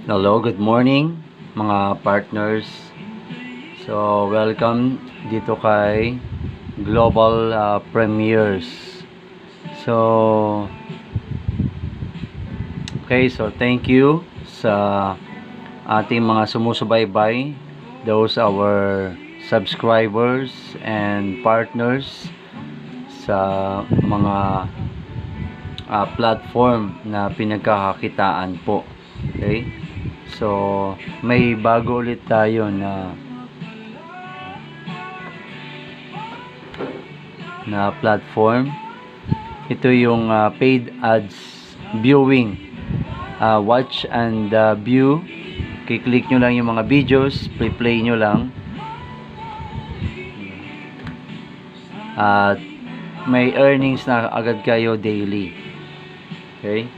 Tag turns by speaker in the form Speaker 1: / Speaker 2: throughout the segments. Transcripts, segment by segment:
Speaker 1: Hello, good morning mga partners. So, welcome dito kay Global Premiers. So, okay, so thank you sa ating mga sumusubaybay, those our subscribers and partners sa mga platform na pinagkakakitaan po. Okay? So, may bago ulit tayo na platform. Ito yung paid ads viewing. Watch and view. Kiklik nyo lang yung mga videos, play nyo lang. At may earnings na agad kayo daily. Okay?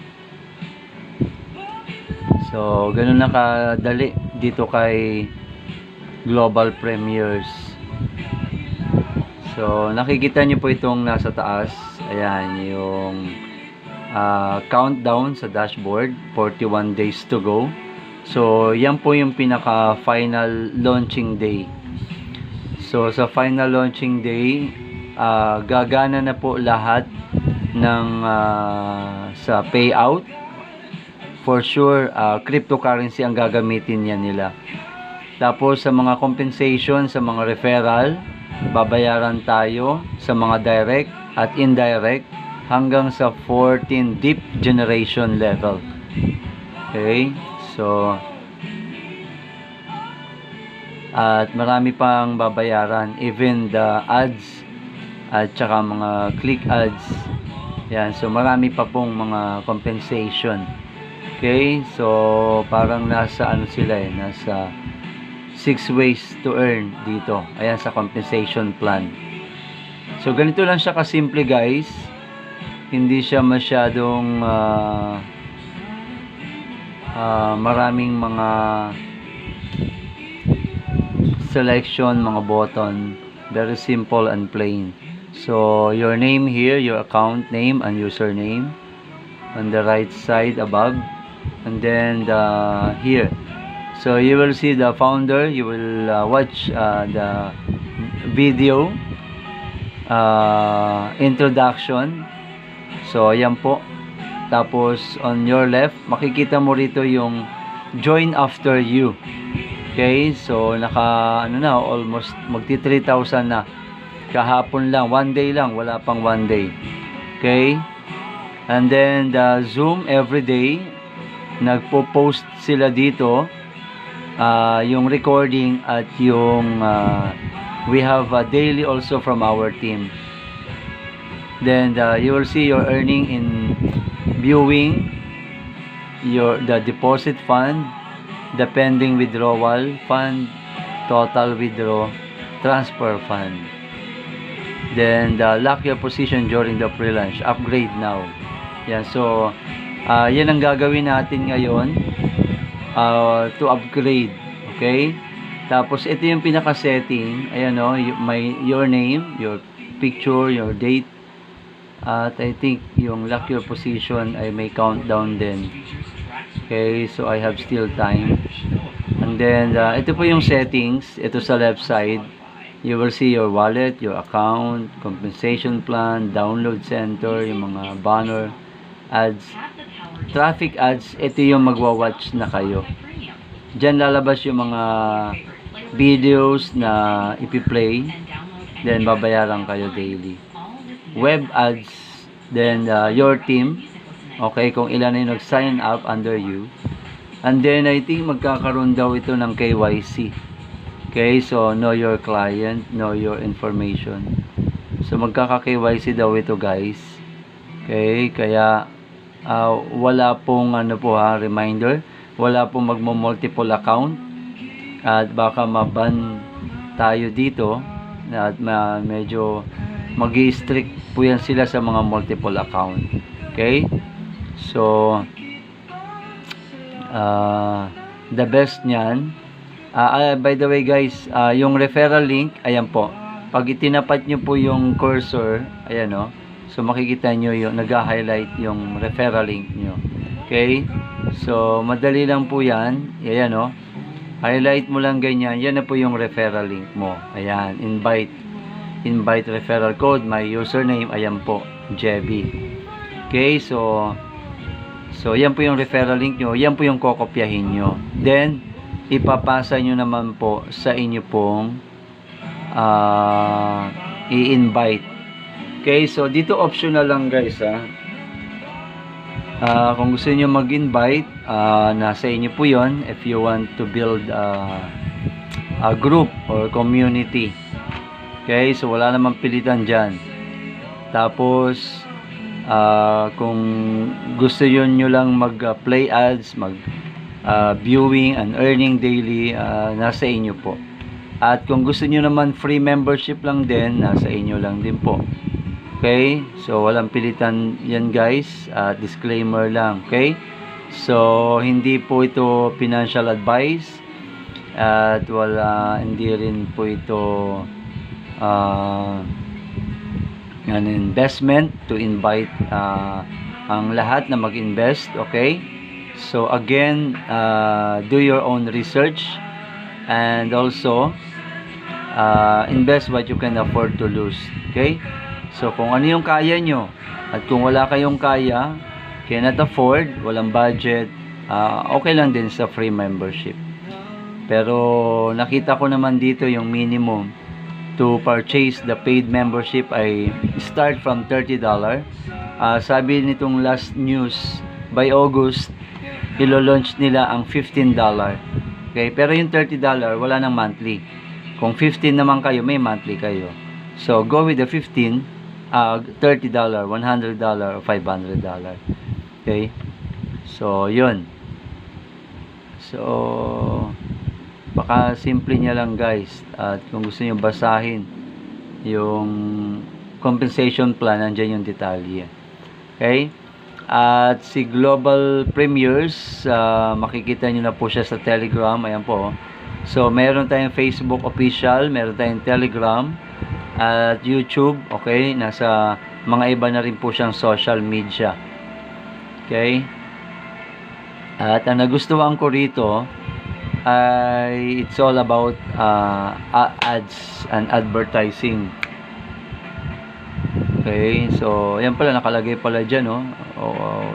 Speaker 1: So, ganun na kadali dito kay Global Premiers. So, nakikita nyo po itong nasa taas. Ayan, yung countdown sa dashboard. 41 days to go. So, yan po yung pinaka-final launching day. So, sa final launching day, gagana na po lahat ng sa payout. For sure, cryptocurrency ang gagamitin yan nila. Tapos sa mga compensation, sa mga referral, babayaran tayo sa mga direct at indirect hanggang sa 14 deep generation level. Okay? So, at marami pang babayaran. Even the ads at saka mga click ads. Yan. So, marami pa pong mga compensation. Okay, so parang nasa ano sila nasa 6 ways to earn dito. Ayan sa compensation plan. So ganito lang siya kasimple guys. Hindi siya masyadong maraming mga selection, mga button. Very simple and plain. So your name here, your account name and username on the right side above. And then here, so you will see the founder. You will watch the video introduction. So ayan po. Tapos on your left, makikita mo rito yung join after you. Okay, so naka ano na, almost magti 3,000 na. Kahapon lang, one day lang, wala pang one day. Okay, and then the Zoom every day. Nagpo-post sila dito yung recording at yung we have a daily also from our team. Then you will see your earning in viewing, the deposit fund, the pending withdrawal fund, total withdraw, transfer fund. Then the lock your position during the pre-launch, upgrade now. Yan, so yan ang gagawin natin ngayon to upgrade. Okay? Tapos ito yung pinaka-setting. Ayan o, your name, your picture, your date. At I think yung lock your position ay may countdown din. Okay, so I have still time. And then ito po yung settings. Ito sa left side. You will see your wallet, your account, compensation plan, download center, yung mga banner, ads. Traffic ads, ito yung magwa-watch na kayo. Diyan lalabas yung mga videos na ipi-play. Then babayaran kayo daily. Web ads, then your team. Okay, kung ilan na yung nag-sign up under you. And then I think magkakaroon daw ito ng KYC. Okay, so know your client, know your information. So magkaka-KYC daw ito guys. Okay, kaya wala pong reminder, wala pong magmo-multiple account at baka maban tayo dito at medyo magi-strict po yan sila sa mga multiple account. Okay, so the best nyan, by the way guys, yung referral link, ayan po, pag itinapat nyo po yung cursor, ayan o, so makikita nyo yung nag-highlight yung referral link nyo. Okay? So, madali lang po yan. Ayan, no? Highlight mo lang ganyan. Yan na po yung referral link mo. Ayan, invite referral code. My username, ayan po, Jebby. Okay, so yan po yung referral link nyo. Yan po yung kokopyahin nyo. Then, ipapasa nyo naman po sa inyo pong i-invite. Okay, so dito optional lang guys, ha. Kung gusto niyo mag-invite, nasa inyo po yon if you want to build a group or community. Okay, so wala namang pilitan dyan. Tapos, kung gusto nyo lang mag-play ads, viewing and earning daily, nasa inyo po. At kung gusto nyo naman free membership lang din, nasa inyo lang din po. Okay, so walang pilitan yan guys, disclaimer lang. Okay, so hindi po ito financial advice at hindi rin po ito an investment to invite ang lahat na mag-invest. Okay, so again, do your own research and also invest what you can afford to lose. Okay, so kung ano yung kaya nyo at kung wala kayong kaya, cannot afford, walang budget, okay lang din sa free membership. Pero nakita ko naman dito yung minimum to purchase the paid membership ay start from $30. Sabi nitong last news, by August, ilo-launch nila ang $15. Okay, pero yung $30 wala nang monthly. Kung 15 naman kayo, may monthly kayo. So go with the $15, $30, $100, or $500. Okay? So, yun. So, baka simple niya lang guys. At kung gusto niyo basahin yung compensation plan, nandiyan yung detalye. Okay? At si Global Premiers, makikita nyo na po siya sa Telegram. Ayan po. So, meron tayong Facebook official, meron tayong Telegram, at YouTube. Okay? Nasa mga iba na rin po siyang social media. Okay? At ang nagustuhan ko rito ay it's all about ads and advertising. Okay? So, ayan pala, nakalagay pala dyan, no?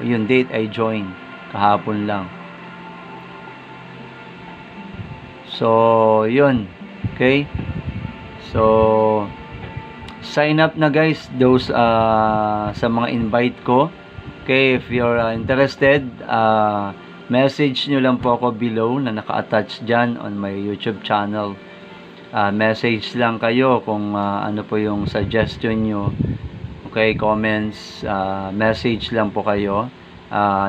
Speaker 1: Yung date I joined kahapon lang. So, yun. Okay? So, sign up na guys those sa mga invite ko. Okay, if you're interested, message nyo lang po ako below na naka-attach dyan on my YouTube channel. Message lang kayo kung ano po yung suggestion nyo. Okay, comments, message lang po kayo.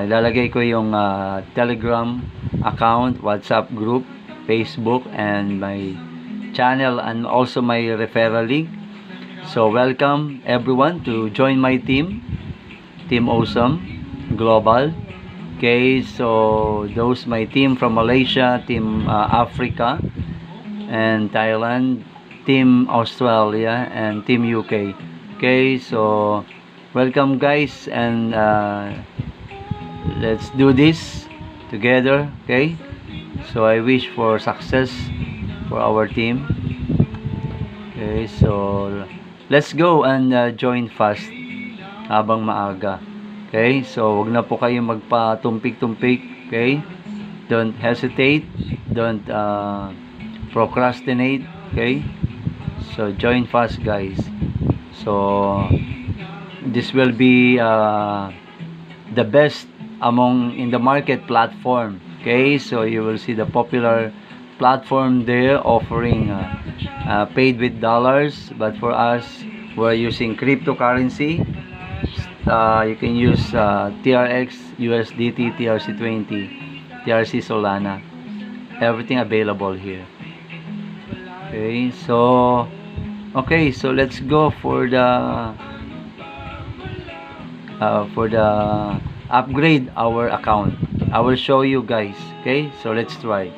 Speaker 1: Ilalagay ko yung Telegram account, WhatsApp group, Facebook, and my channel, and also my referral link. So welcome everyone to join my team, Team Awesome Global. Okay, so those my team from Malaysia, Team Africa and Thailand, Team Australia, and Team UK. Okay, so welcome guys, and let's do this together. Okay, so I wish for success for our team. Okay, so let's go and join fast habang maaga. Okay, so wag na po kayo magpatumpik-tumpik. Okay, don't hesitate, don't procrastinate. Okay, so join fast guys. So this will be the best among in the market platform. Okay, so you will see the popular platform there offering paid with dollars, but for us, we're using cryptocurrency. You can use TRX, USDT, TRC20, TRC Solana, everything available here. Okay, so let's go for the upgrade our account. I will show you guys. Okay, so let's try.